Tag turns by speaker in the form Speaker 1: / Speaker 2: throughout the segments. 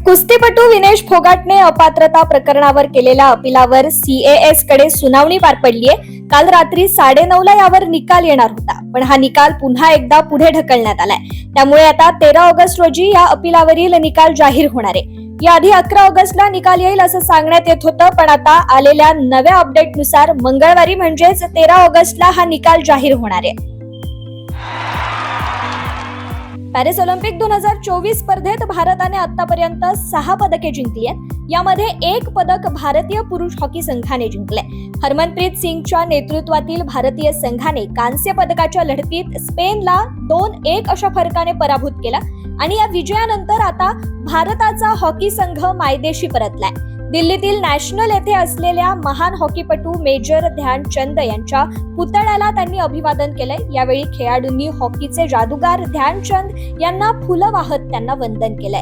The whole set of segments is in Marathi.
Speaker 1: कुस्तीपटू विनेश फोगाटने अपात्रता प्रकरणावर केलेल्या अपिलावर CAS कडे सुनावणी पार पडलीये. काल रात्री 9:30 यावर निकाल येणार होता, पण हा निकाल पुन्हा एकदा पुढे ढकलण्यात आलाय. त्यामुळे आता 13 ऑगस्ट रोजी या अपिलावरील निकाल जाहीर होणार आहे. याआधी 11 ऑगस्टला निकाल येईल असं सांगण्यात येत होतं, पण आता आलेल्या नव्या अपडेटनुसार मंगळवारी म्हणजेच 13 ऑगस्टला हा निकाल जाहीर होणार आहे. पॅरिस ऑलिम्पिक 2024 स्पर्धेत भारताने आतापर्यंत 6 पदके जिंकली आहेत. यामध्ये 1 पदक भारतीय पुरुष हॉकी संघाने जिंकले. हरमनप्रीत सिंगच्या नेतृत्वातील भारतीय संघाने कांस्य पदकाच्या लढतीत स्पेनला 2-1 अशा फरकाने पराभूत केलं आणि या विजयानंतर आता भारताचा हॉकी संघ मायदेशी परतलाय. दिल्लीतील नॅशनल येथे असलेल्या महान हॉकीपटू मेजर ध्यानचंद यांच्या पुतळ्याला त्यांनी अभिवादन केलंय. यावेळी खेळाडूंनी हॉकीचे जादूगार ध्यानचंद यांना फुलं वाहत त्यांना वंदन केलंय.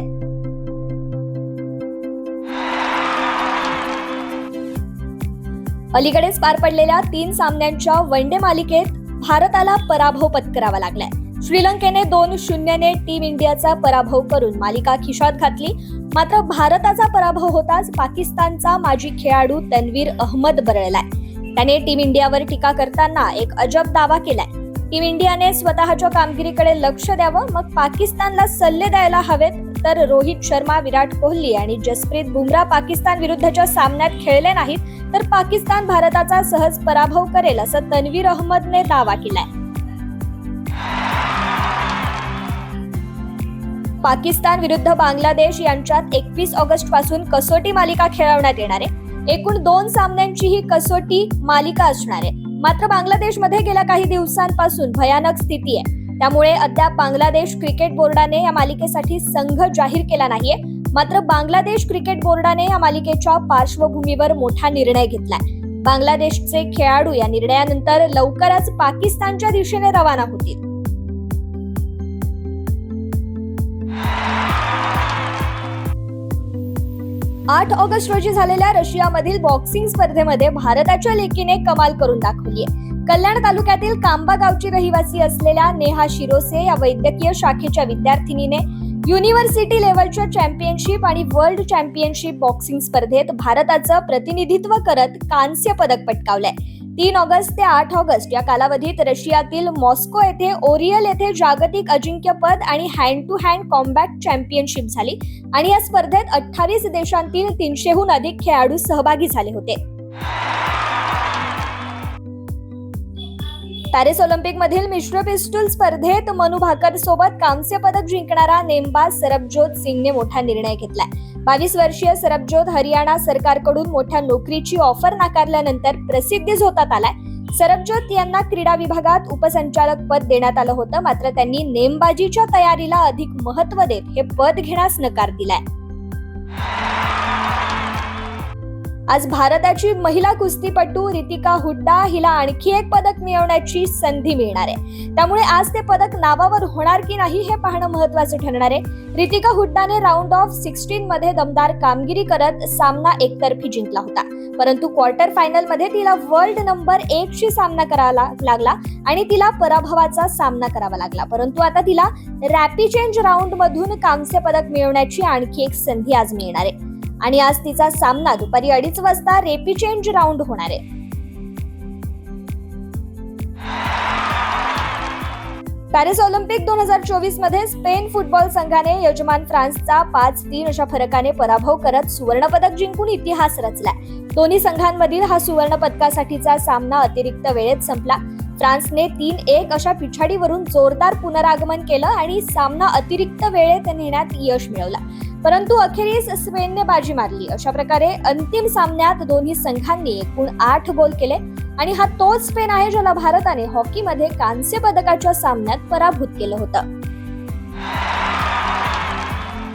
Speaker 1: अलीकडेच पार पडलेल्या 3 सामन्यांच्या वनडे मालिकेत भारताला पराभव पत्करावा लागलाय. श्रीलंकेने 2-0 ने टीम इंडियाचा पराभव करून मालिका खिशात घातली. मात्र भारताचा पराभव होताच पाकिस्तानचा माजी खेळाडू तन्वीर अहमद बरळलाय. त्याने टीम इंडियावर टीका करताना एक अजब दावा केलाय. टीम इंडियाने स्वतःच्या कामगिरीकडे लक्ष द्यावं, मग पाकिस्तानला सल्ले द्यायला हवेत. तर रोहित शर्मा, विराट कोहली आणि जसप्रीत बुमराह पाकिस्तान विरुद्धच्या सामन्यात खेळले नाहीत, तर पाकिस्तान भारताचा सहज पराभव करेल असं तन्वीर अहमदने दावा केलाय. पाकिस्तान विरुद्ध बांगलादेश यांच्यात 21 ऑगस्ट पासून कसोटी मालिका खेळवण्यात येणार आहे. एकूण 2 सामन्यांची ही कसोटी मालिका असणार आहे. मात्र बांगलादेशमध्ये गेल्या काही दिवसांपासून भयानक स्थिती आहे. त्यामुळे अद्याप बांगलादेश क्रिकेट बोर्डाने या मालिकेसाठी संघ जाहीर केला नाहीये. मात्र बांगलादेश क्रिकेट बोर्डाने या मालिकेच्या पार्श्वभूमीवर मोठा निर्णय घेतलाय. बांगलादेशचे खेळाडू या निर्णयानंतर लवकरच पाकिस्तानच्या दिशेने रवाना होतील. 8 ऑगस्ट रोजी झालेल्या रशियामधील बॉक्सिंग स्पर्धेमध्ये भारताच्या लेकीने कमाल करून दाखवली आहे. कल्याण तालुक्यातील कांबा गावची रहिवासी असलेल्या नेहा शिरोसे या वैद्यकीय शाखेच्या विद्यार्थिनीने युनिव्हर्सिटी लेव्हलच्या चॅम्पियनशिप आणि वर्ल्ड चॅम्पियनशिप बॉक्सिंग स्पर्धेत भारताचं प्रतिनिधित्व करत कांस्य पदक पटकावलंय. 3 ऑगस्ट ते 8 ऑगस्ट या कालावधीत रशियातील मॉस्को येथे ओरियल येथे जागतिक अजिंक्यपद आणि hand to hand combat championship झाली आणि या स्पर्धेत 28 देशांतील 300हून अधिक खेळाडू सहभागी झाले होते. पॅरिस ऑलिम्पिक मधील मिश्र पिस्टल स्पर्धेत मनू भाकर सोबत कांस्य पदक जिंकणारा नेमबाज सरबजोत सिंगने मोठा निर्णय घेतलाय. 22 वर्षीय सरबजोत हरियाणा सरकारकडून मोठ्या नोकरीची ऑफर नाकारल्यानंतर प्रसिद्धीस होतात आलाय. सरबजोत यांना क्रीडा विभागात उपसंचालक पद देण्यात आलं होतं, मात्र त्यांनी नेमबाजीच्या तयारीला अधिक महत्त्व देत हे पद घेण्यास नकार दिलाय. आज भारताची महिला कुस्तीपटू रितिका हुड्डा हिला आणखी एक पदक मिळवण्याची संधी मिळणार आहे. त्यामुळे आज ते पदक नावावर होणार की नाही हे पाहणं महत्त्वाचं ठरणार आहे. रितिका हुड्डाने राऊंड ऑफ 16 मध्ये दमदार कामगिरी करत सामना एकतर्फी जिंकला होता, परंतु क्वार्टर फायनल मध्ये तिला वर्ल्ड नंबर 1 शी सामना करावा लागला आणि तिला पराभवाचा सामना करावा लागला. परंतु आता तिला रॅपिड चेंज राऊंड मधून कांस्य पदक मिळवण्याची आणखी एक संधी आज मिळणार आहे आणि आज तिचा सामना दुपारी 2:30 वाजता रॅपिड चेंज राऊंड होणार आहे. पॅरिस ऑलिम्पिक 2024 मध्ये स्पेन फुटबॉल संघाने यजमान फ्रान्सचा 5-3 अशा फरकाने पराभव करत सुवर्ण पदक जिंकून इतिहास रचलाय. दोन्ही संघांमधील हा सुवर्ण पदकासाठीचा सामना अतिरिक्त वेळेत संपला. फ्रान्सने 3-1 अशा पिछाडीवरून जोरदार पुनरागमन केलं आणि सामना अतिरिक्त वेळेत नेण्यात यश मिळवलं. परंतु अखेरीस स्पेनने बाजी मारली. अशा प्रकारे अंतिम सामन्यात दोन्ही संघांनी एकूण 8 गोल केले आणि हा तोच स्पेन आहे ज्याला भारताने हॉकीमध्ये कांस्य पदकाच्या सामन्यात पराभूत केलं होतं.